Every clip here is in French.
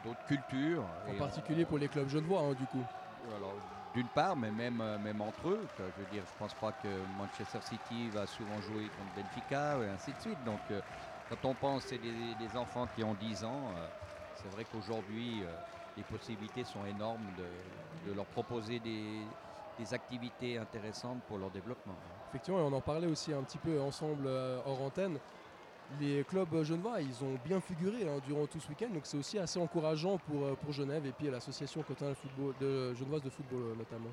d'autres cultures. En particulier pour les clubs genevois, hein, du coup. Alors, d'une part, mais même entre eux. Je veux dire, je ne pense pas que Manchester City va souvent jouer contre Benfica et ainsi de suite. Donc, quand on pense c'est des enfants qui ont 10 ans, c'est vrai qu'aujourd'hui, les possibilités sont énormes de leur proposer des activités intéressantes pour leur développement. Effectivement, et on en parlait aussi un petit peu ensemble hors antenne. Les clubs genevois, ils ont bien figuré durant tout ce week-end, donc c'est aussi assez encourageant pour Genève et puis l'association cantonale genevoise de football notamment.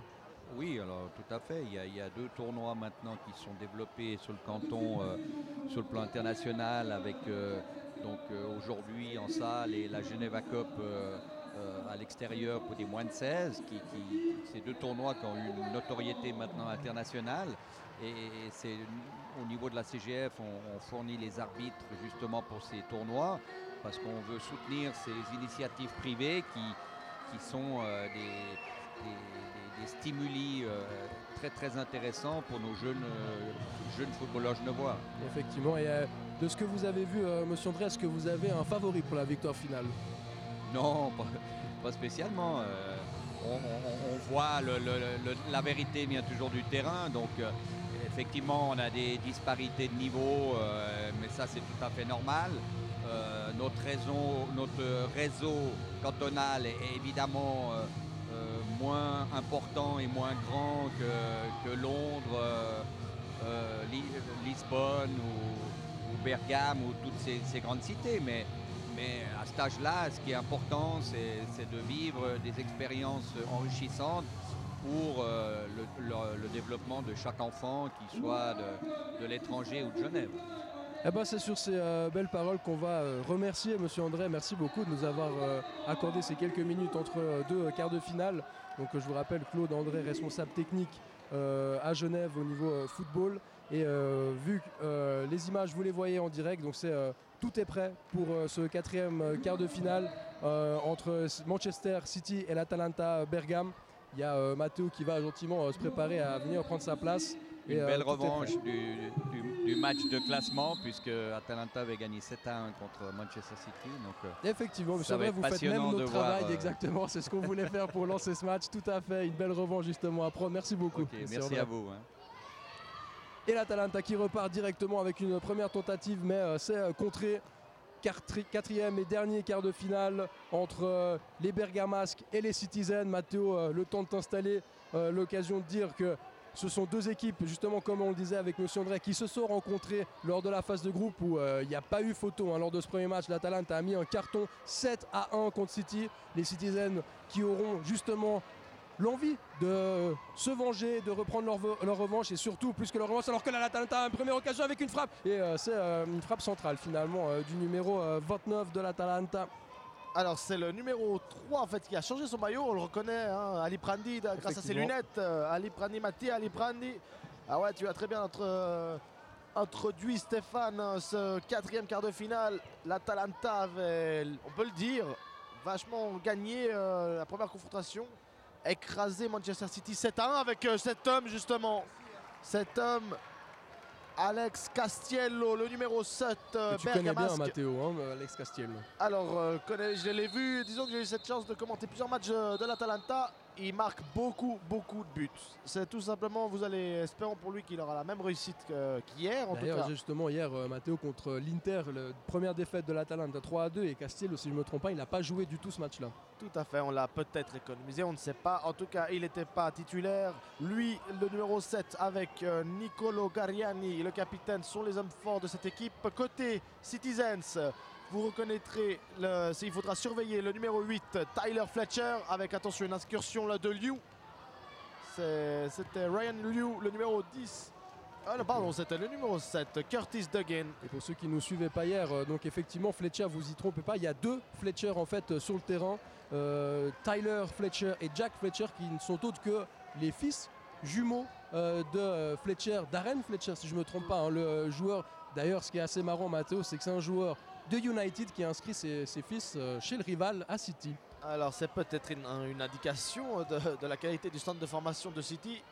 Oui, alors tout à fait. Il y a 2 tournois maintenant qui sont développés sur le canton, sur le plan international, avec aujourd'hui en salle et la Geneva Cup à l'extérieur pour des moins de 16. Ces 2 tournois qui ont une notoriété maintenant internationale. Et c'est au niveau de la CGF, on fournit les arbitres justement pour ces tournois parce qu'on veut soutenir ces initiatives privées qui sont des stimuli très très intéressants pour nos jeunes footballeurs genevois. Effectivement, et de ce que vous avez vu, monsieur André, est-ce que vous avez un favori pour la victoire finale? Non, pas spécialement. On voit la vérité vient toujours du terrain, donc effectivement on a des disparités de niveau, mais ça c'est tout à fait normal. Notre réseau cantonal est évidemment moins important et moins grand que Londres, Lisbonne ou Bergame ou toutes ces grandes cités. Mais à cet âge-là, ce qui est important, c'est de vivre des expériences enrichissantes pour le développement de chaque enfant, qu'il soit de l'étranger ou de Genève. Eh ben, c'est sur ces belles paroles qu'on va remercier monsieur André. Merci beaucoup de nous avoir accordé ces quelques minutes entre 2 quarts de finale. Donc je vous rappelle, Claude André, responsable technique à Genève au niveau football. Et vu que les images, vous les voyez en direct, donc tout est prêt pour ce 4e quart de finale entre Manchester City et l'Atalanta Bergame. Il y a Matteo qui va gentiment se préparer à venir prendre sa place. Une belle revanche du match de classement, puisque Atalanta avait gagné 7-1 contre Manchester City. Donc, effectivement, monsieur André, vous faites même notre travail, exactement. C'est ce qu'on voulait faire pour lancer ce match. Tout à fait, une belle revanche justement à prendre. Merci beaucoup. Okay, merci à vous. Et l'Atalanta qui repart directement avec une première tentative, mais c'est contré. 4e et dernier quart de finale entre les Bergamasques et les Citizens. Matteo, le temps de t'installer, l'occasion de dire que ce sont 2 équipes, justement comme on le disait avec monsieur André, qui se sont rencontrées lors de la phase de groupe où il n'y a pas eu photo. Lors de ce premier match, l'Atalanta a mis un carton 7-1 contre City. Les Citizens qui auront justement l'envie de se venger, de reprendre leur revanche, et surtout plus que leur revanche, alors que l'Atalanta a une première occasion avec une frappe, et c'est une frappe centrale finalement du numéro 29 de l'Atalanta. Alors c'est le numéro 3 en fait qui a changé son maillot, on le reconnaît, hein, Ali Prandi, grâce à ses lunettes. Ali Prandi, Mathieu Ali Prandi. Ah ouais, tu as très bien introduit Stéphane ce 4e quart de finale. L'Atalanta avait, on peut le dire, vachement gagné la première confrontation. Écrasé Manchester City 7-1 avec cet homme justement. Cet homme, Alex Castiello, le numéro 7 tu connais bien Matteo, hein, Alex Castiello. Alors, je l'ai vu, disons que j'ai eu cette chance de commenter plusieurs matchs de l'Atalanta. Il marque beaucoup de buts. C'est tout simplement, espérons pour lui qu'il aura la même réussite qu'hier en tout cas. D'ailleurs, justement, hier, Matteo contre l'Inter, première défaite de l'Atalanta 3-2, et Castiello, si je ne me trompe pas, il n'a pas joué du tout ce match-là. Tout à fait, on l'a peut-être économisé, on ne sait pas. En tout cas, il n'était pas titulaire. Lui, le numéro 7, avec Nicolo Gariani, le capitaine, sont les hommes forts de cette équipe. Côté Citizens, vous reconnaîtrez, il faudra surveiller le numéro 8, Tyler Fletcher, avec attention une incursion là, de Liu. C'était Ryan Liu, le numéro 10. Ah non, pardon, c'était le numéro 7, Curtis Duggan. Et pour ceux qui ne nous suivaient pas hier, donc effectivement Fletcher, vous y trompez pas, il y a 2 Fletcher en fait sur le terrain. Tyler Fletcher et Jack Fletcher, qui ne sont autres que les fils jumeaux de Fletcher, Darren Fletcher si je ne me trompe pas, hein, le joueur. D'ailleurs, ce qui est assez marrant, Matteo, c'est que c'est un joueur de United qui a inscrit ses fils chez le rival à City. Alors c'est peut-être une indication de la qualité du centre de formation de City.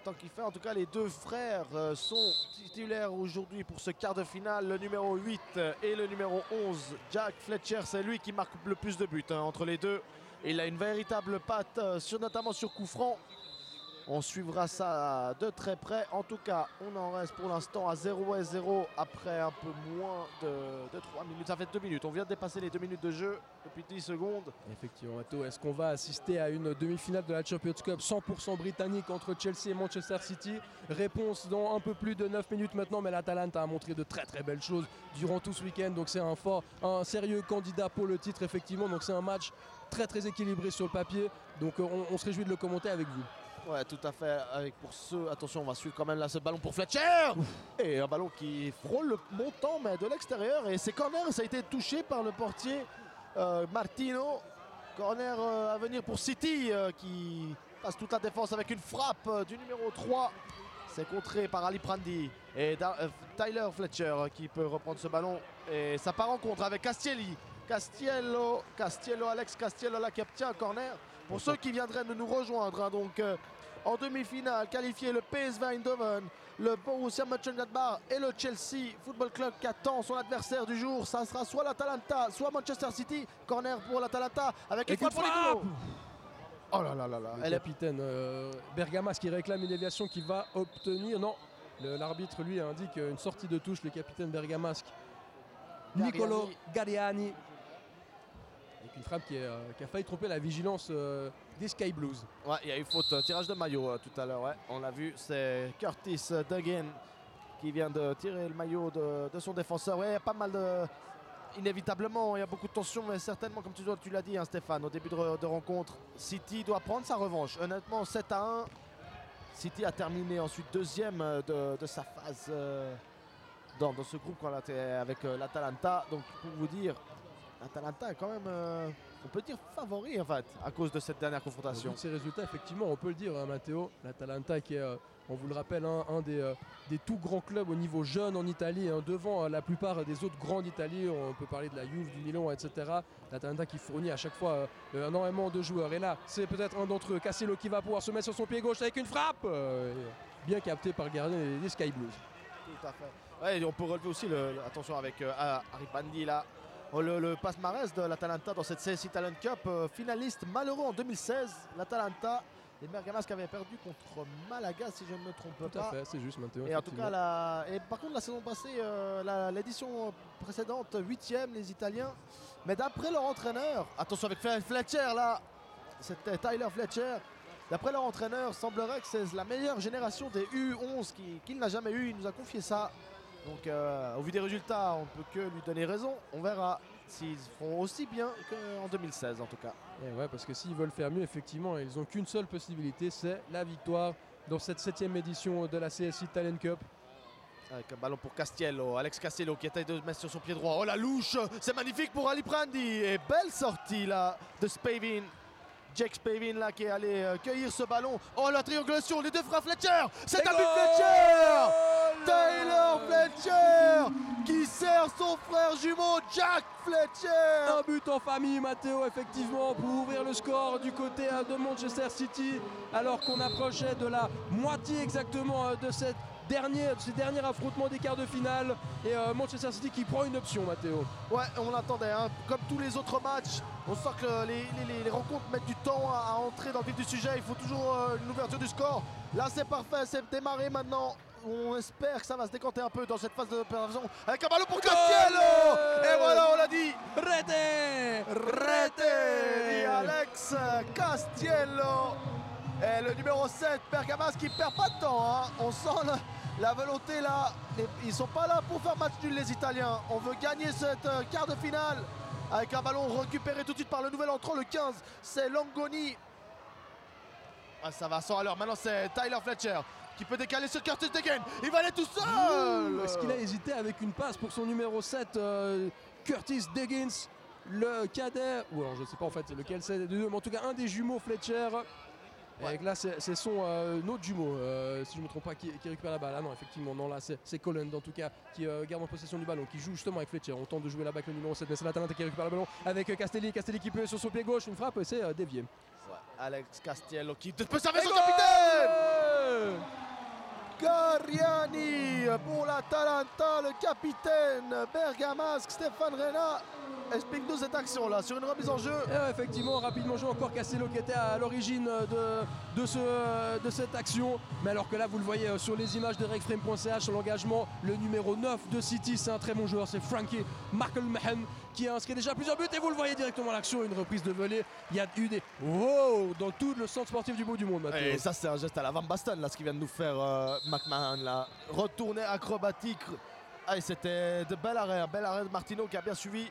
tant qu'il fait. En tout cas, les deux frères sont titulaires aujourd'hui pour ce quart de finale. Le numéro 8 et le numéro 11, Jack Fletcher, c'est lui qui marque le plus de buts entre les deux. Il a une véritable patte, notamment sur coup franc. On suivra ça de très près. En tout cas, on en reste pour l'instant à 0-0 après un peu moins de 3 minutes. Ça fait 2 minutes. On vient de dépasser les 2 minutes de jeu depuis 10 secondes. Effectivement, Mathéo, est-ce qu'on va assister à une demi-finale de la Champions Cup 100% britannique entre Chelsea et Manchester City? Réponse dans un peu plus de 9 minutes maintenant, mais l'Atalanta a montré de très très belles choses durant tout ce week-end. Donc c'est un sérieux candidat pour le titre, effectivement. Donc c'est un match très très équilibré sur le papier. Donc on se réjouit de le commenter avec vous. Ouais, tout à fait. Avec pour ceux, attention, on va suivre quand même là ce ballon pour Fletcher. Ouf. Et un ballon qui frôle le montant, mais de l'extérieur. Et c'est corner, ça a été touché par le portier Martino. Corner à venir pour City qui passe toute la défense avec une frappe du numéro 3. C'est contré par Ali Prandi et Tyler Fletcher qui peut reprendre ce ballon. Et ça part en contre avec Castiello, Alex Castiello là qui obtient un corner. Pour ceux qui viendraient de nous rejoindre, donc en demi-finale, qualifié le PSV Eindhoven, le Borussia Mönchengladbach et le Chelsea Football Club qui attend son adversaire du jour. Ça sera soit l'Atalanta, soit Manchester City. Corner pour l'Atalanta avec une frappe pour les Gaulois. Oh là là là là. Le capitaine Bergamas qui réclame une déviation qui va obtenir. Non, l'arbitre lui indique une sortie de touche. Le capitaine Bergamasque, Nicolo Galliani. Avec une frappe qui a failli tromper la vigilance des Sky Blues. Ouais, il y a eu faute, tirage de maillot tout à l'heure. Ouais, on l'a vu, c'est Curtis Duggan qui vient de tirer le maillot de son défenseur. Ouais, il y a pas mal de... Inévitablement, il y a beaucoup de tension, mais certainement, comme tu l'as dit, hein, Stéphane, au début de rencontre, City doit prendre sa revanche. Honnêtement, 7-1. City a terminé ensuite deuxième de sa phase dans ce groupe quand on était avec l'Atalanta. Donc, pour vous dire... L'Atalanta est quand même, on peut dire, favori en fait, à cause de cette dernière confrontation. Avec ces résultats, effectivement, on peut le dire, hein, Matteo. L'Atalanta qui est, on vous le rappelle, un des tout grands clubs au niveau jeune en Italie, hein, devant la plupart des autres grands d'Italie. On peut parler de la Juve, du Milan, etc. L'Atalanta qui fournit à chaque fois énormément de joueurs. Et là, c'est peut-être un d'entre eux, Casselo, qui va pouvoir se mettre sur son pied gauche avec une frappe bien captée par le gardien des Sky Blues. Tout à fait. Ouais, et on peut relever aussi, attention avec Harry Pandi là. Le palmarès de l'Atalanta dans cette CSI Talent Cup, finaliste malheureux en 2016. L'Atalanta, les Bergamasques avaient perdu contre Malaga si je ne me trompe pas. Tout à fait, c'est juste maintenant. Et en tout cas, par contre la saison passée, l'édition précédente, 8e les Italiens. Mais d'après leur entraîneur, attention avec Fletcher là, c'était Tyler Fletcher. D'après leur entraîneur, semblerait que c'est la meilleure génération des U11 qu'il n'a jamais eu. Il nous a confié ça. Donc au vu des résultats, on ne peut que lui donner raison. On verra s'ils feront aussi bien qu'en 2016 en tout cas. Et ouais, parce que s'ils veulent faire mieux, effectivement, ils n'ont qu'une seule possibilité, c'est la victoire dans cette 7e édition de la CSI Talent Cup. Avec un ballon pour Castiello, Alex Castiello qui essaie de mettre sur son pied droit. Oh la louche, c'est magnifique pour Ali Prandi. Et belle sortie là de Spavin. Jake Spavin là qui est allé cueillir ce ballon. Oh la triangulation, les deux frères Fletcher. C'est un but Fletcher. Tyler Fletcher qui sert son frère jumeau Jack Fletcher. Un but en famille, Matteo, effectivement, pour ouvrir le score du côté de Manchester City, alors qu'on approchait de la moitié exactement de ces derniers affrontements des quarts de finale. Et Manchester City qui prend une option, Matteo. Ouais, on l'attendait, hein. Comme tous les autres matchs. On sent que les rencontres mettent du temps à entrer dans le vif du sujet. Il faut toujours une ouverture du score. Là, c'est parfait, c'est démarré maintenant. On espère que ça va se décanter un peu dans cette phase d'opération. Avec un ballon pour Castiello. Et voilà, on l'a dit. Rete et Alex Castiello. Et le numéro 7, Bergamas, qui perd pas de temps. Hein. On sent la volonté là. Ils sont pas là pour faire match nul, les Italiens. On veut gagner cette quart de finale. Avec un ballon récupéré tout de suite par le nouvel entrant, le 15, c'est Langoni. Ah, ça va sans à l'heure. Maintenant, c'est Tyler Fletcher qui peut décaler sur Curtis Duggan. Il va aller tout seul. Est-ce qu'il a hésité avec une passe pour son numéro 7, Curtis Duggins, le cadet, ou alors je ne sais pas en fait lequel c'est des deux, mais en tout cas un des jumeaux Fletcher. Ouais. Et là c'est son autre jumeau, si je ne me trompe pas, qui récupère la balle. Ah non, effectivement, non, là c'est Colin en tout cas qui garde en possession du ballon, qui joue justement avec Fletcher. On tente de jouer là-bas avec le numéro 7, mais c'est l'Atalanta qui récupère le ballon avec Castelli qui peut sur son pied gauche, une frappe, c'est dévié. Ouais, Alex Castiello qui peut servir son capitaine. Cariani pour l'Atalanta, le capitaine bergamasque Stéphane Reyna. Explique-nous cette action là sur une remise en jeu. Et effectivement, rapidement joué encore Castello qui était à l'origine de cette action. Mais alors que là, vous le voyez sur les images de Recframe.ch, sur l'engagement, le numéro 9 de City, c'est un très bon joueur, c'est Frankie McElmahan qui a inscrit déjà plusieurs buts. Et vous le voyez directement à l'action, une reprise de volée. Il y a eu des wow dans tout le centre sportif du bout du monde. Et ça, c'est un geste à la Van Basten là, ce qu'il vient de nous faire McMahon là. Retourné acrobatique. Ah, et c'était de bel arrêt, un bel arrêt de Martino qui a bien suivi.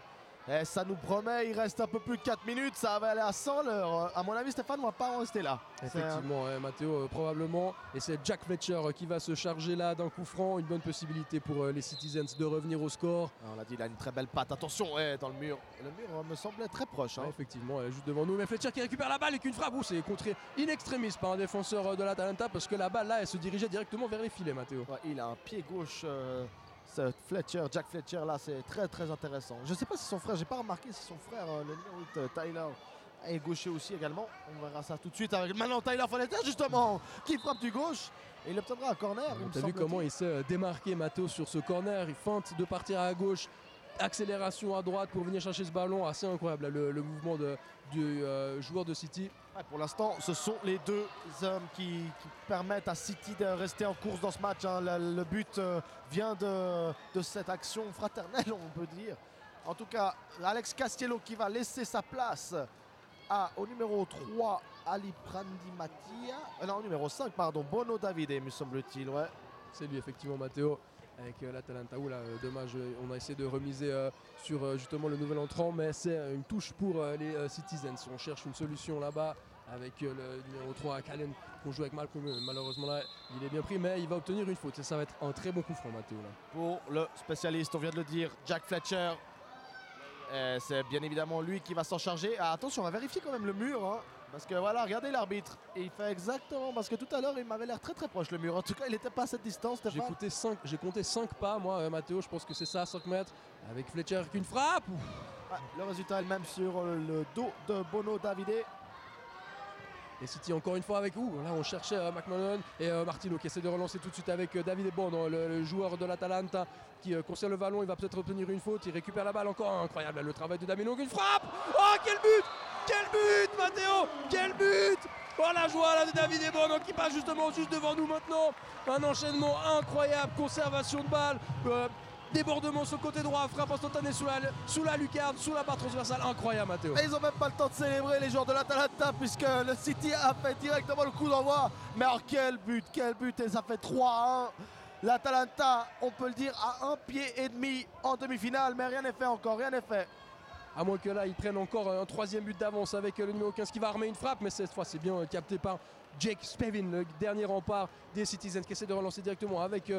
Et ça nous promet, il reste un peu plus de 4 minutes, ça va aller à 100 l'heure. À mon avis, Stéphane ne va pas en rester là. Effectivement, Matteo, probablement. Et c'est Jack Fletcher qui va se charger là d'un coup franc. Une bonne possibilité pour les Citizens de revenir au score. On l'a dit, il a une très belle patte. Attention, dans le mur. Le mur me semblait très proche. Hein. Effectivement, juste devant nous. Mais Fletcher qui récupère la balle et qu'une frappe. C'est contré in extremis par un défenseur de l'Atalanta parce que la balle là, elle se dirigeait directement vers les filets, Matteo. Ouais, il a un pied gauche. Fletcher, Jack Fletcher là, c'est très très intéressant. Je ne sais pas si son frère, j'ai pas remarqué si son frère, le numéro 8, Tyler, est gaucher aussi également. On verra ça tout de suite avec maintenant Tyler Fletcher justement qui frappe du gauche et il obtiendra un corner. Tu as vu comment il s'est démarqué, Matteo, sur ce corner. Il feinte de partir à gauche, accélération à droite pour venir chercher ce ballon. Assez incroyable là, le mouvement du joueur de City. Ouais, pour l'instant, ce sont les deux hommes qui permettent à City de rester en course dans ce match. Hein. Le but vient de cette action fraternelle, on peut dire. En tout cas, Alex Castello qui va laisser sa place au numéro 3, Ali Prandi Mattia. Non, numéro 5, pardon, Bono Davide, me semble-t-il. Ouais. C'est lui, effectivement, Matteo. Avec l'Atalanta, dommage, on a essayé de remiser sur justement le nouvel entrant, mais c'est une touche pour les Citizens. On cherche une solution là-bas avec le numéro 3, Callen, qu'on joue avec Malcolm. Malheureusement là, il est bien pris, mais il va obtenir une faute. Et ça va être un très bon coup franc, Matteo. Là. Pour le spécialiste, on vient de le dire, Jack Fletcher. C'est bien évidemment lui qui va s'en charger. Ah, attention, on va vérifier quand même le mur. Hein. Parce que voilà, regardez l'arbitre. Et il fait exactement, parce que tout à l'heure, il m'avait l'air très très proche le mur. En tout cas, il n'était pas à cette distance, Stéphane. J'ai compté 5 pas, moi, Matteo. Je pense que c'est ça, 5 mètres. Avec Fletcher qui une frappe. Ouais, le résultat est le même sur le dos de Bono Davide. Et City encore une fois avec où là on cherchait McMahon et Martino qui essaie de relancer tout de suite avec Davide Bono, le joueur de l'Atalanta qui conserve le ballon. Il va peut-être obtenir une faute, il récupère la balle encore. Incroyable le travail de Damino, une frappe. Oh quel but Matteo, quel but. Oh la joie là de Davide Bono qui passe justement juste devant nous maintenant. Un enchaînement incroyable, conservation de balle. Débordement sur le côté droit, frappe instantanée sous la lucarne, sous la barre transversale, incroyable Matteo. Et ils n'ont même pas le temps de célébrer les joueurs de l'Atalanta puisque le City a fait directement le coup d'envoi. Mais alors quel but et ça fait 3-1. L'Atalanta, on peut le dire, à 1 pied et demi en demi-finale, mais rien n'est fait encore, rien n'est fait. À moins que là ils prennent encore un 3e but d'avance avec le numéro 15 qui va armer une frappe, mais cette fois c'est bien capté par Jake Spavin, le dernier rempart des Citizens qui essaie de relancer directement avec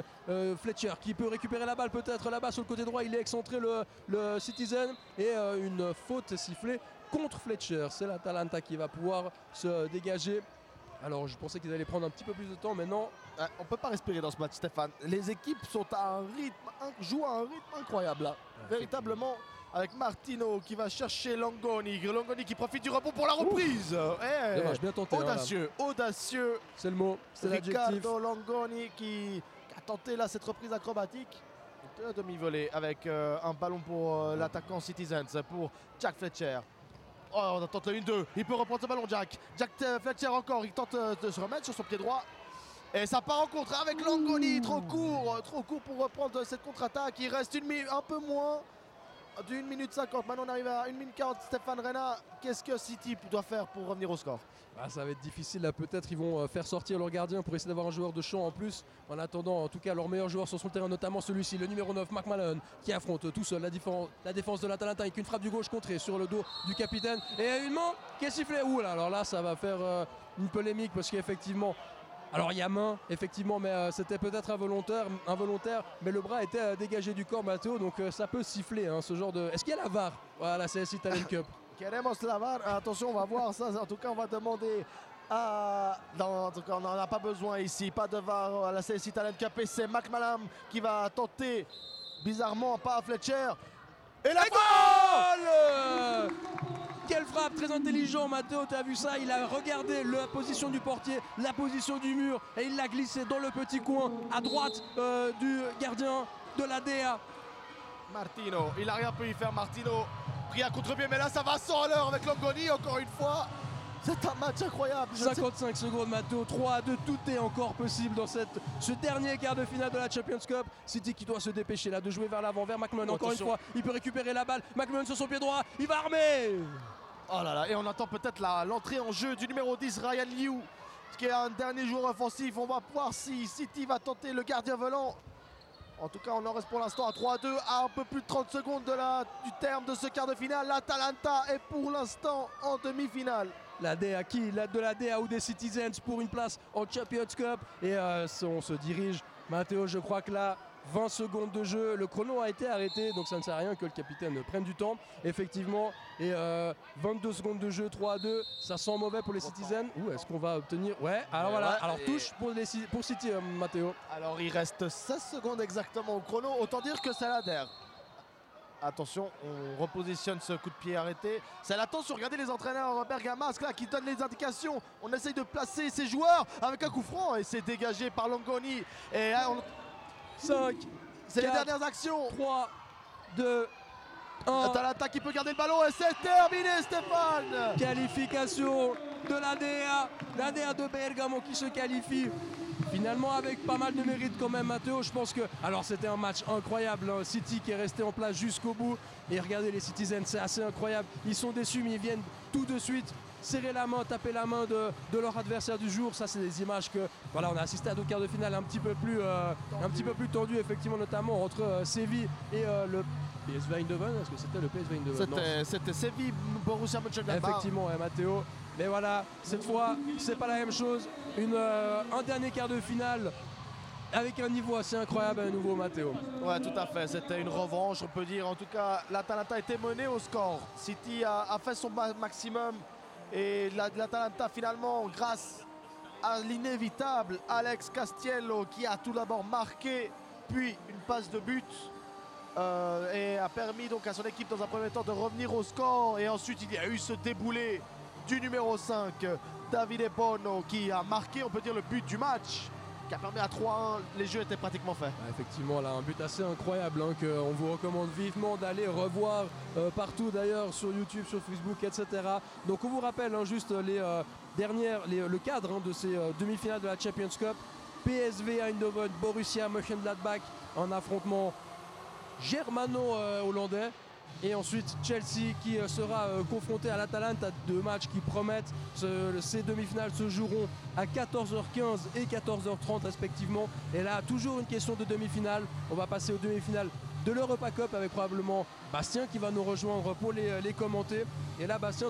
Fletcher qui peut récupérer la balle peut-être là-bas sur le côté droit. Il est excentré le Citizen et une faute sifflée contre Fletcher. C'est l'Atalanta qui va pouvoir se dégager. Alors je pensais qu'ils allaient prendre un petit peu plus de temps, mais non. On ne peut pas respirer dans ce match, Stéphane. Les équipes sont à un rythme, jouent à un rythme incroyable là. Véritablement. Avec Martino qui va chercher Longoni qui profite du rebond pour la reprise. Dommage, bien tenté. Audacieux. C'est le mot, c'est l'adjectif. Riccardo Longoni qui a tenté là cette reprise acrobatique. Un demi-volée avec un ballon pour l'attaquant Citizens, pour Jack Fletcher. Oh, on tente le 1-2, il peut reprendre ce ballon Jack Fletcher encore, il tente de se remettre sur son pied droit. Et ça part en contre avec Longoni, trop court pour reprendre cette contre-attaque. Il reste un peu moins d'1 minute 50, maintenant on arrive à 1 minute 40. Stéphane Reyna, qu'est-ce que City doit faire pour revenir au score? Ça va être difficile là, peut-être ils vont faire sortir leur gardien pour essayer d'avoir un joueur de champ en plus. En attendant, en tout cas, leurs meilleurs joueurs sur son terrain, notamment celui-ci, le numéro 9, Mark Malone, qui affronte tout seul la défense de l'Atalanta avec une frappe du gauche contrée sur le dos du capitaine. Et une main qui est sifflée. Alors là, ça va faire une polémique parce qu'effectivement, alors il y a main, effectivement, mais c'était peut-être involontaire, mais le bras était dégagé du corps, Matteo, donc ça peut siffler, hein, ce genre de... Est-ce qu'il y a la VAR? Voilà, c'est Italian Cup. Queremos la VAR, attention, on va voir ça, en tout cas on va demander à... Non, en tout cas on n'en a pas besoin ici, pas de VAR à la CS Italian Cup et c'est McMahon qui va tenter, bizarrement, pas à Fletcher. Et la goal! Quelle frappe, très intelligent. Matteo, tu as vu ça, il a regardé la position du portier, la position du mur et il l'a glissé dans le petit coin à droite du gardien de la DA. Martino, il n'a rien pu y faire. Martino pris à contre-pied, mais là ça va sans l'heure avec Longoni encore une fois. C'est un match incroyable. 55 secondes, Matteo, 3-2, tout est encore possible dans ce dernier quart de finale de la Champions Cup. City qui doit se dépêcher là de jouer vers l'avant, vers McMahon. Encore Attention. une fois, il peut récupérer la balle. McMahon sur son pied droit, il va armer. Oh là là, et on attend peut-être l'entrée en jeu du numéro 10, Ryan Liu, qui est un dernier joueur offensif. On va voir si City va tenter le gardien volant. En tout cas, on en reste pour l'instant à 3-2, à un peu plus de 30 secondes du terme de ce quart de finale. L'Atalanta est pour l'instant en demi-finale. La DA qui de la DA ou des Citizens pour une place en Champions Cup. Et on se dirige. Matteo, je crois que là, 20 secondes de jeu. Le chrono a été arrêté, donc ça ne sert à rien que le capitaine prenne du temps. Effectivement. Et 22 secondes de jeu, 3-2. Ça sent mauvais pour les Citizens. Ou est-ce qu'on va obtenir... Ouais, alors voilà. Ouais, alors touche pour City, Matteo. Alors il reste 16 secondes exactement au chrono. Autant dire que ça l'adhère. Attention, on repositionne ce coup de pied arrêté. C'est l'attention, regardez les entraîneurs bergamasques là qui donnent les indications. On essaye de placer ses joueurs avec un coup franc et c'est dégagé par Longoni. Et là, 5, c'est les 4, dernières actions. 3, 2, 1. Atalanta qui peut garder le ballon et c'est terminé, Stéphane. Qualification de la DA de Bergamo qui se qualifie. Finalement avec pas mal de mérite quand même, Matteo. Je pense que... Alors c'était un match incroyable, hein. City qui est resté en place jusqu'au bout. Et regardez les Citizens, c'est assez incroyable. Ils sont déçus mais ils viennent tout de suite serrer la main, taper la main de leur adversaire du jour. Ça c'est des images que... Voilà, on a assisté à deux quarts de finale un petit peu plus tendu effectivement, notamment entre Séville et le PSV Eindhoven. Est-ce que c'était le PSV Eindhoven? C'était Séville, Borussia Mönchengladbach. Effectivement, Matteo. Mais voilà, cette fois, c'est pas la même chose. Un dernier quart de finale avec un niveau assez incroyable à nouveau, Matteo. Ouais, tout à fait. C'était une revanche, on peut dire. En tout cas, l'Atalanta a été menée au score. City a fait son maximum. Et l'Atalanta, finalement, grâce à l'inévitable Alex Castiello, qui a tout d'abord marqué, puis une passe de but. Et a permis donc à son équipe dans un premier temps de revenir au score. Et ensuite, il y a eu ce déboulé du numéro 5, Davide Bono, qui a marqué, on peut dire, le but du match, qui a permis à 3-1, les jeux étaient pratiquement faits. Effectivement, là, un but assez incroyable, hein, qu'on vous recommande vivement d'aller revoir partout d'ailleurs, sur YouTube, sur Facebook, etc. Donc on vous rappelle hein, juste le cadre hein, de ces demi-finales de la Champions Cup. PSV Eindhoven, Borussia Mönchengladbach, un affrontement germano-hollandais. Et ensuite Chelsea qui sera confronté à l'Atalanta, deux matchs qui promettent. Ces demi-finales se joueront à 14h15 et 14h30 respectivement. Et là, toujours une question de demi-finale. On va passer aux demi-finales de l'Europa Cup avec probablement Bastien qui va nous rejoindre pour les commenter. Et là, Bastien,